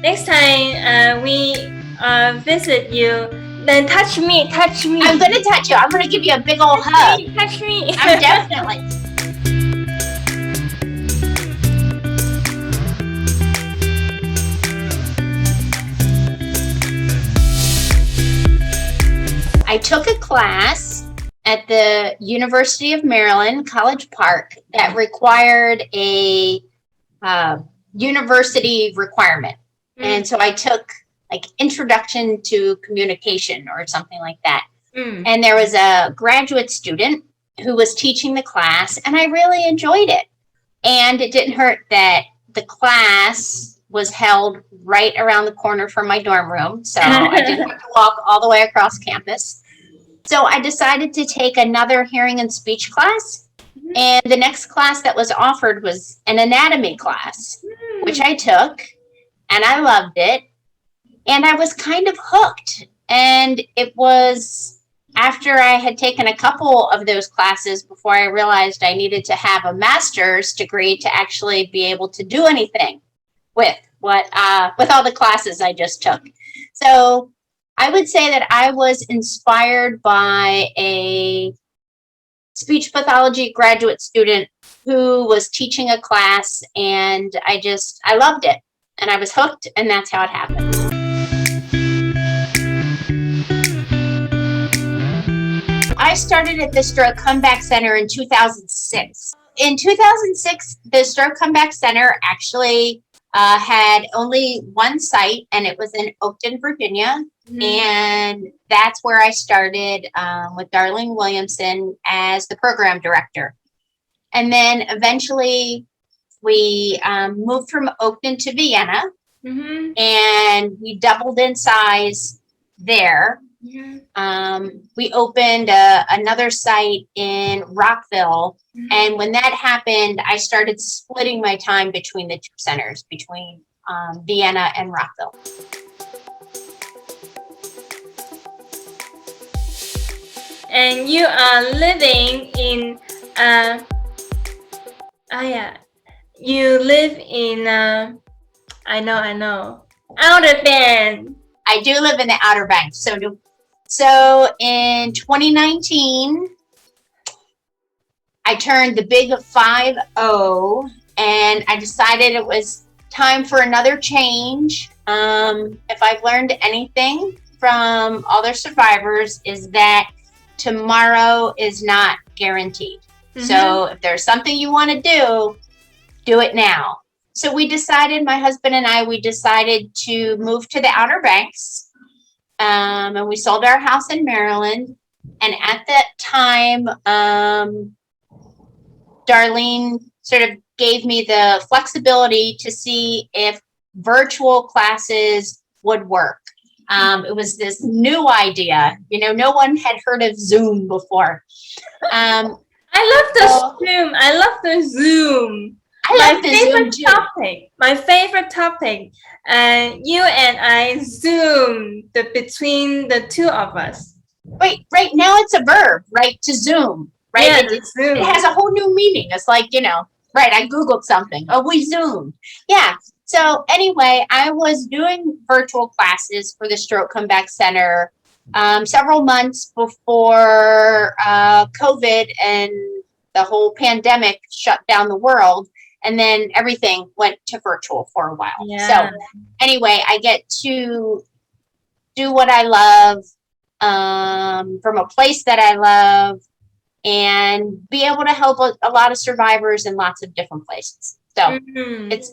next time we visit you, then touch me. I'm going to touch you. I'm going to give you a big old hug. Touch me. I'm definitely. I took a class at the University of Maryland, College Park, that required a university requirement. And so I took like Introduction to Communication or something like that. And there was a graduate student who was teaching the class, and I really enjoyed it. And it didn't hurt that the class was held right around the corner from my dorm room, so I didn't have to walk all the way across campus. So I decided to take another hearing and speech class, and the next class that was offered was an anatomy class, which I took, and I loved it, and I was kind of hooked. And it was after I had taken a couple of those classes before I realized I needed to have a master's degree to actually be able to do anything with all the classes I just took. So I would say that I was inspired by a speech pathology graduate student who was teaching a class, and I loved it, and I was hooked, and that's how it happened. I started at the Stroke Comeback Center in 2006. In 2006, the Stroke Comeback Center actually had only one site, and it was in Oakton, Virginia. And that's where I started with Darlene Williamson as the program director. And then eventually we moved from Oakton to Vienna, and we doubled in size there. We opened another site in Rockville, and when that happened, I started splitting my time between the two centers, between Vienna and Rockville. And you are living in you live in I know Outer Banks. I do live in the Outer Banks. So in 2019, I turned the big 5-0, and I decided it was time for another change. If I've learned anything from other survivors, is that tomorrow is not guaranteed. So if there's something you want to do it now. So my husband and I decided to move to the Outer Banks. And we sold our house in Maryland. And at that time, Darlene sort of gave me the flexibility to see if virtual classes would work. It was this new idea. No one had heard of Zoom before. I love the Zoom. I love the Zoom. My favorite topic. You and I Zoom between the two of us. Wait, right now it's a verb, right? To Zoom, right? Yeah, Zoom. It has a whole new meaning. It's like, right, I Googled something. Oh, we Zoomed. Yeah. So anyway, I was doing virtual classes for the Stroke Comeback Center several months before COVID and the whole pandemic shut down the world. And then everything went to virtual for a while. Yeah. So anyway, I get to do what I love from a place that I love, and be able to help a lot of survivors in lots of different places. So it's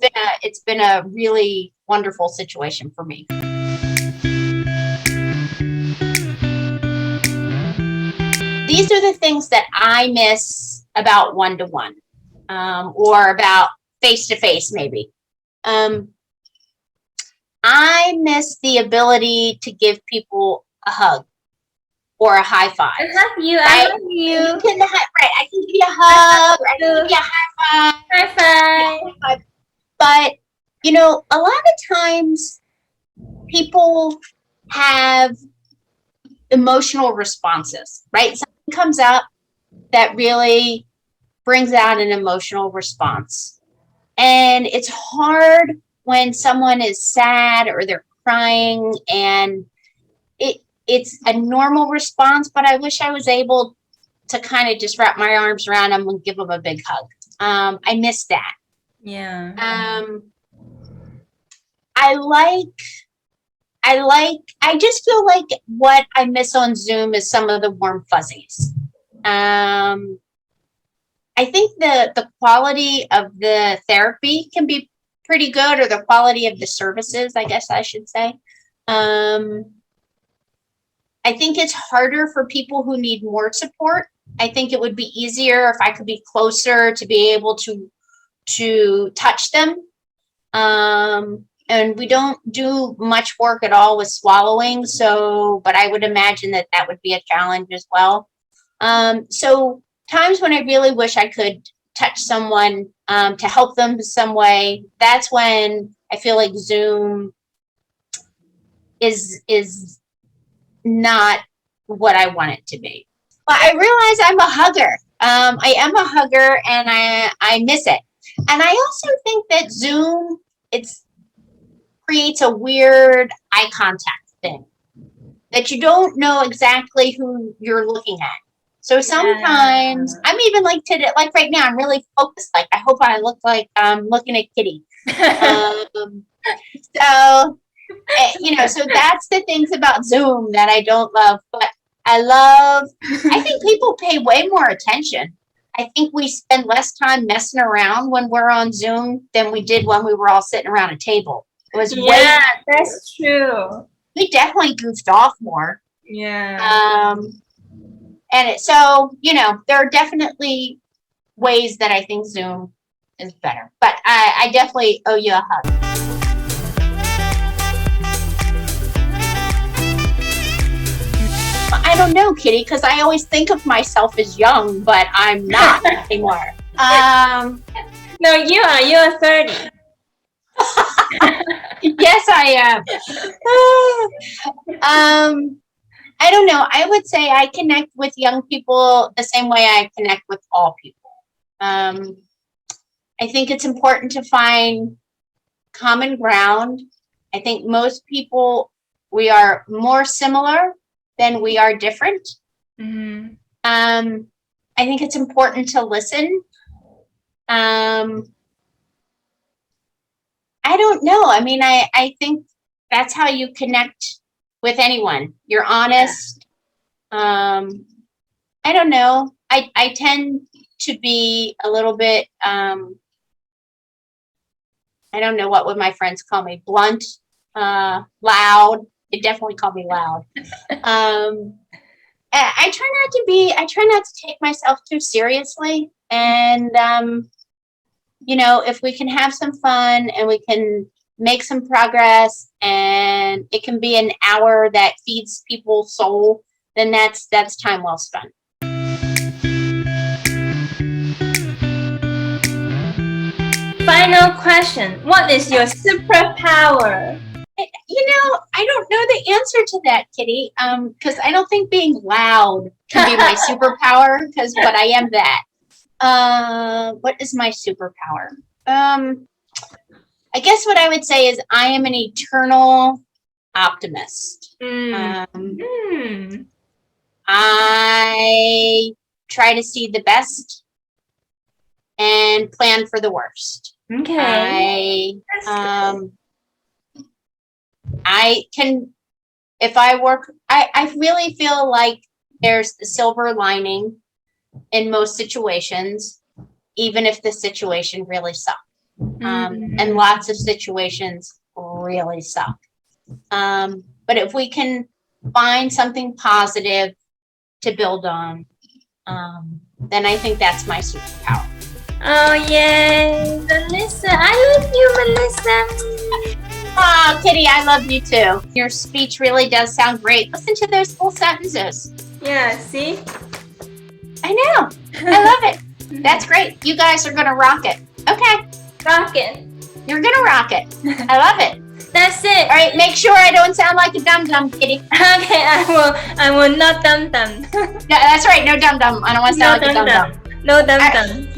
been a really wonderful situation for me. These are the things that I miss about one-to-one. Or about face-to-face, maybe. I miss the ability to give people a hug or a high five. I love you. Right? I love you. I can give you a hug. I can give you a high five. High five. But, a lot of times people have emotional responses, right? Something comes up that really brings out an emotional response. And it's hard when someone is sad or they're crying, and it's a normal response, but I wish I was able to kind of just wrap my arms around them and give them a big hug. I miss that. Yeah. I just feel like what I miss on Zoom is some of the warm fuzzies. I think the quality of the therapy can be pretty good, or the quality of the services, I guess I should say. I think it's harder for people who need more support. I think it would be easier if I could be closer to be able to touch them. And we don't do much work at all with swallowing, but I would imagine that would be a challenge as well. So times when I really wish I could touch someone to help them in some way, that's when I feel like Zoom is not what I want it to be. But I realize I'm a hugger. I am a hugger, and I miss it. And I also think that Zoom, creates a weird eye contact thing, that you don't know exactly who you're looking at. So sometimes I'm even like today, like right now, I'm really focused. Like, I hope I look like I'm looking at Kitty. So that's the things about Zoom that I don't love, but I think people pay way more attention. I think we spend less time messing around when we're on Zoom than we did when we were all sitting around a table. It was that's true. We definitely goofed off more. Yeah. So there are definitely ways that I think Zoom is better, but I definitely owe you a hug. I don't know, Kitty, because I always think of myself as young, but I'm not anymore. No, you are. You are 30. Yes, I am. I don't know. I would say I connect with young people the same way I connect with all people. I think it's important to find common ground. I think most people, we are more similar than we are different. Mm-hmm. I think it's important to listen. I don't know. I mean, I think that's how you connect with anyone. You're honest. Yeah. I don't know. I tend to be a little bit, I don't know, what would my friends call me? Blunt, loud. They definitely call me loud. I try not to take myself too seriously. And, if we can have some fun and we can make some progress, and it can be an hour that feeds people's soul, then that's time well spent. Final question. What is your superpower? I don't know the answer to that, Kitty, because I don't think being loud can be my superpower, but I am that. What is my superpower? I guess what I would say is I am an eternal optimist. I try to see the best and plan for the worst. Okay. I can, if I work, I really feel like there's the silver lining in most situations, even if the situation really sucks. And lots of situations really suck. But if we can find something positive to build on, then I think that's my superpower. Oh, yay. Melissa, I love you, Melissa. Oh, Kitty, I love you too. Your speech really does sound great. Listen to those full sentences. Yeah, see? I know. I love it. That's great. You guys are going to rock it. Okay. Rock it. You're going to rock it. I love it. That's it. All right, make sure I don't sound like a dum-dum, Kitty. Okay, I will not dum-dum. Yeah, that's right. No dum-dum. I don't want to sound like a dum-dum. No dum-dum.